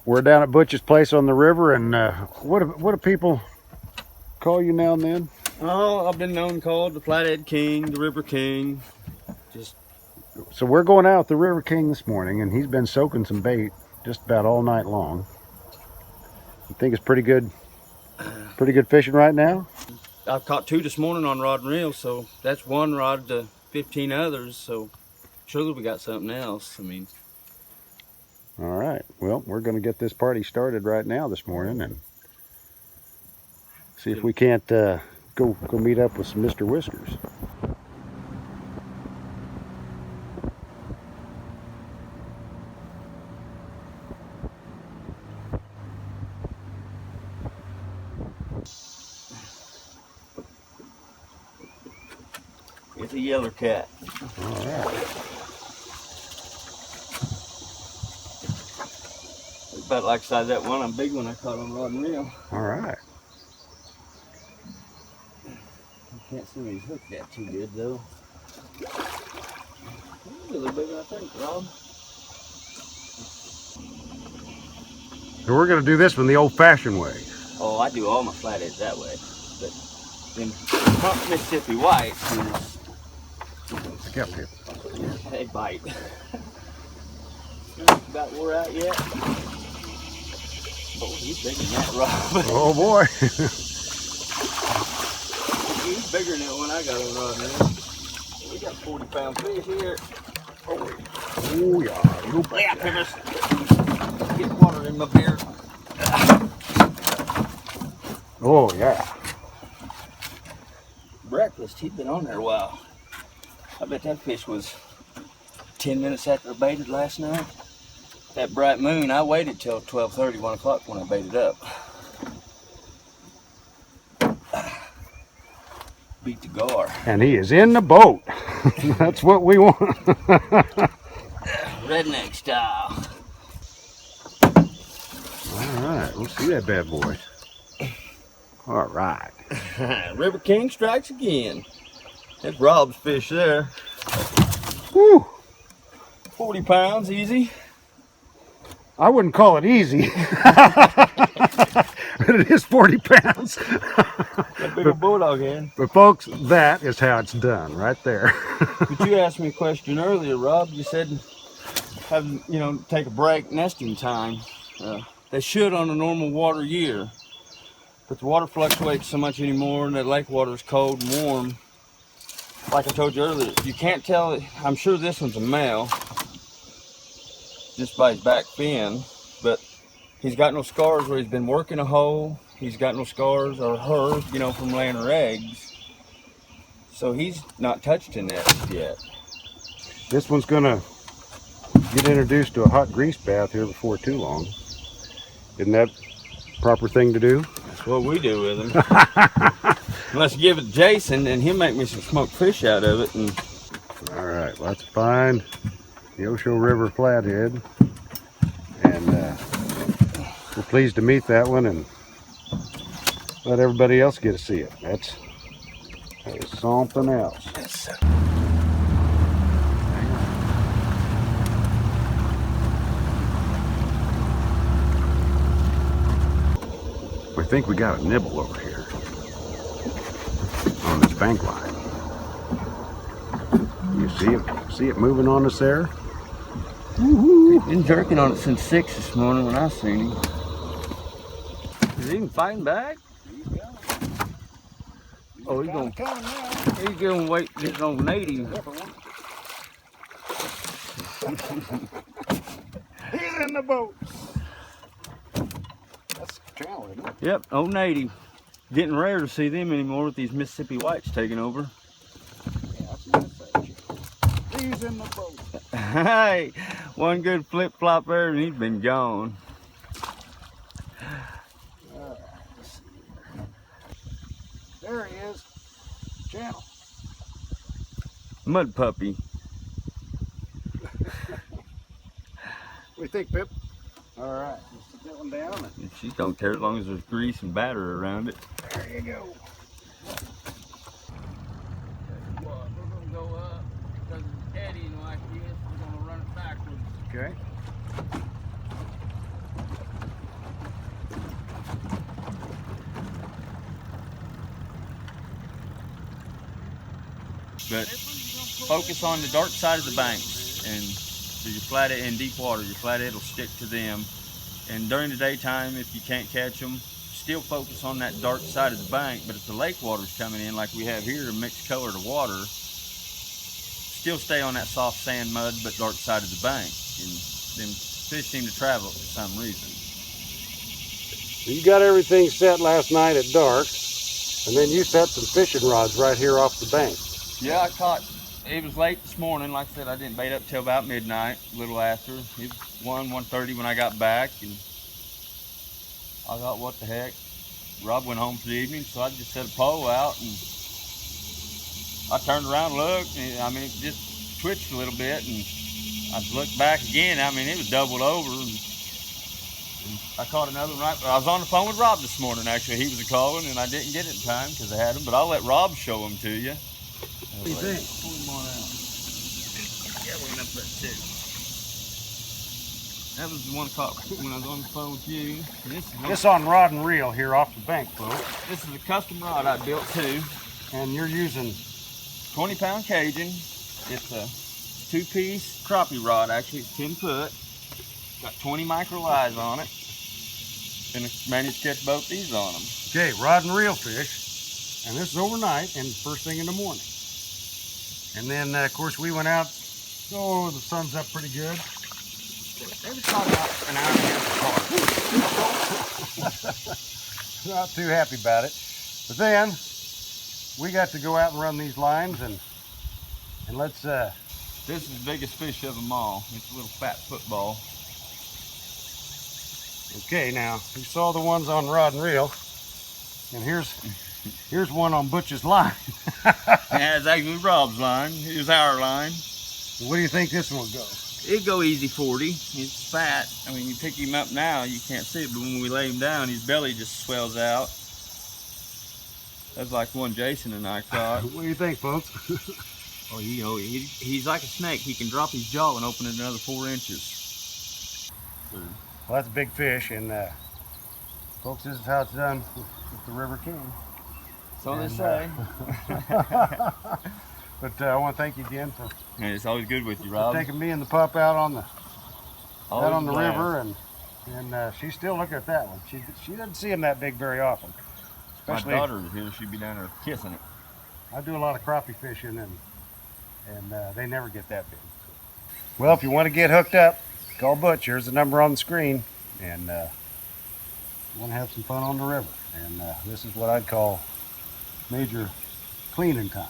We're down at Butch's place on the river, and what do people call you now and then? Oh, I've been known called the Flathead King, the River King. So we're going out with the River King this morning, and he's been soaking some bait just about all night long. You think it's pretty good fishing right now? I've caught 2 this morning on rod and reel, so that's 1 rod to 15 others. So surely we got something else. I mean, all right. Well, we're going to get this party started right now this morning, and see if we can't go meet up with some Mr. Whiskers. it's a yeller cat. All right. It's about like size that one, a big one I caught on rod and reel. All right. You can't see me hooked that too good though. He's a little bigger, I think, Rob. So we're going to do this one the old-fashioned way. Oh, I do all my flatheads that way. But then Mississippi whites, Skip here. they bite. About wore out yet? Oh, he's bigger than that, Rob. Oh boy. He's bigger than that one I got on rod, man. We got 40-pound fish here. Oh yeah. You Yeah, Pippers. Get water in my beard. Oh yeah. Breakfast, he'd been on there a while. I bet that fish was 10 minutes after I baited last night. That bright moon, I waited till 12:30, 1 o'clock when I baited up. Beat the gar. And he is in the boat. That's what we want. Redneck style. All right, we'll see that bad boy. All right. River King strikes again. That's Rob's fish there. Whew. 40 pounds, easy. I wouldn't call it easy. But it is 40 pounds. That big old bulldog head. But folks, that is how it's done right there. But you asked me a question earlier, Rob. You said take a break nesting time. They should on a normal water year. But the water fluctuates so much anymore, and that lake water is cold and warm. Like I told you earlier, you can't tell. I'm sure this one's a male, just by his back fin. But he's got no scars where he's been working a hole. He's got no scars, or her, from laying her eggs. So he's not touched a nest yet. This one's gonna get introduced to a hot grease bath here before too long. Isn't that the proper thing to do? That's what we do with him. Let's give it to Jason, and he'll make me some smoked fish out of it. And all right, well, that's fine. Neosho River Flathead, and we're pleased to meet that one and let everybody else get to see it. That is something else. yes, sir. We think we got a nibble over here on this bank line. You see it moving on us there? He's been jerking on it since 6 this morning when I seen him. Is he even fighting back? Oh, he's gonna wait his own native. He's in the boat. That's channel, isn't it? Yep, old native. Getting rare to see them anymore with these Mississippi whites taking over. Yeah, that's a nice fish. He's in the boat. Hey, one good flip flop there and he's been gone. There he is. Channel. Mud puppy. What do you think, Pip? All right, let's put that one down. She don't care as long as there's grease and batter around it. There you go. We're gonna go up because it's eddying like this. We're gonna run it backwards. Okay. but focus on the dark side of the banks, and your flathead in deep water, your flathead will stick to them. And during the daytime, if you can't catch them, still focus on that dark side of the bank. But if the lake water's coming in like we have here, a mixed color to water, still stay on that soft sand mud but dark side of the bank. And them fish seem to travel for some reason. You got everything set last night at dark, and then you set some fishing rods right here off the bank. Yeah, I caught, it was late this morning. Like I said, I didn't bait up till about midnight, a little after. It was 1:30 when I got back, and I thought, what the heck? Rob went home for the evening, so I just set a pole out, and I turned around and looked, and I mean, it just twitched a little bit, and I looked back again. I mean, it was doubled over, and I caught another one right. I was on the phone with Rob this morning, actually. He was calling, and I didn't get it in time because I had him, but I'll let Rob show them to you. What do you think? Pull them on out. Yeah, we're gonna put two. That was the one I caught when I was on the phone with you. This on rod and reel here off the bank, folks. This is a custom rod I built too. And you're using 20-pound Cajun. It's a 2-piece crappie rod, actually. It's 10 foot. Got 20 micro eyes on it. And I managed to catch both these on them. Okay, rod and reel fish. And this is overnight and first thing in the morning. And then, of course, we went out. Oh, the sun's up pretty good. They were caught about an hour and a half apart. Not too happy about it. But then, we got to go out and run these lines, and let's... This is the biggest fish of them all. It's a little fat football. Okay, now, you saw the ones on rod and reel. And here's one on Butch's line. Yeah, it's actually Rob's line. It was our line. What do you think this one will go? It'd go easy 40. It's fat. I mean, you pick him up now, you can't see it, but when we lay him down, his belly just swells out. That's like one Jason and I caught. What do you think, folks? Oh, you know, he's like a snake. He can drop his jaw and open it another 4 inches. Well, that's a big fish, and folks, this is how it's done with the River King. So they say. But I want to thank you again for It's always good with you, Rob. taking me and the pup out on the Always river, and she's still looking at that one. She doesn't see them that big very often. Especially, my daughter is here. She'd be down there kissing it. I do a lot of crappie fishing, and they never get that big. Well, if you want to get hooked up, call Butch. Here's the number on the screen, and you want to have some fun on the river. And this is what I'd call major cleaning time.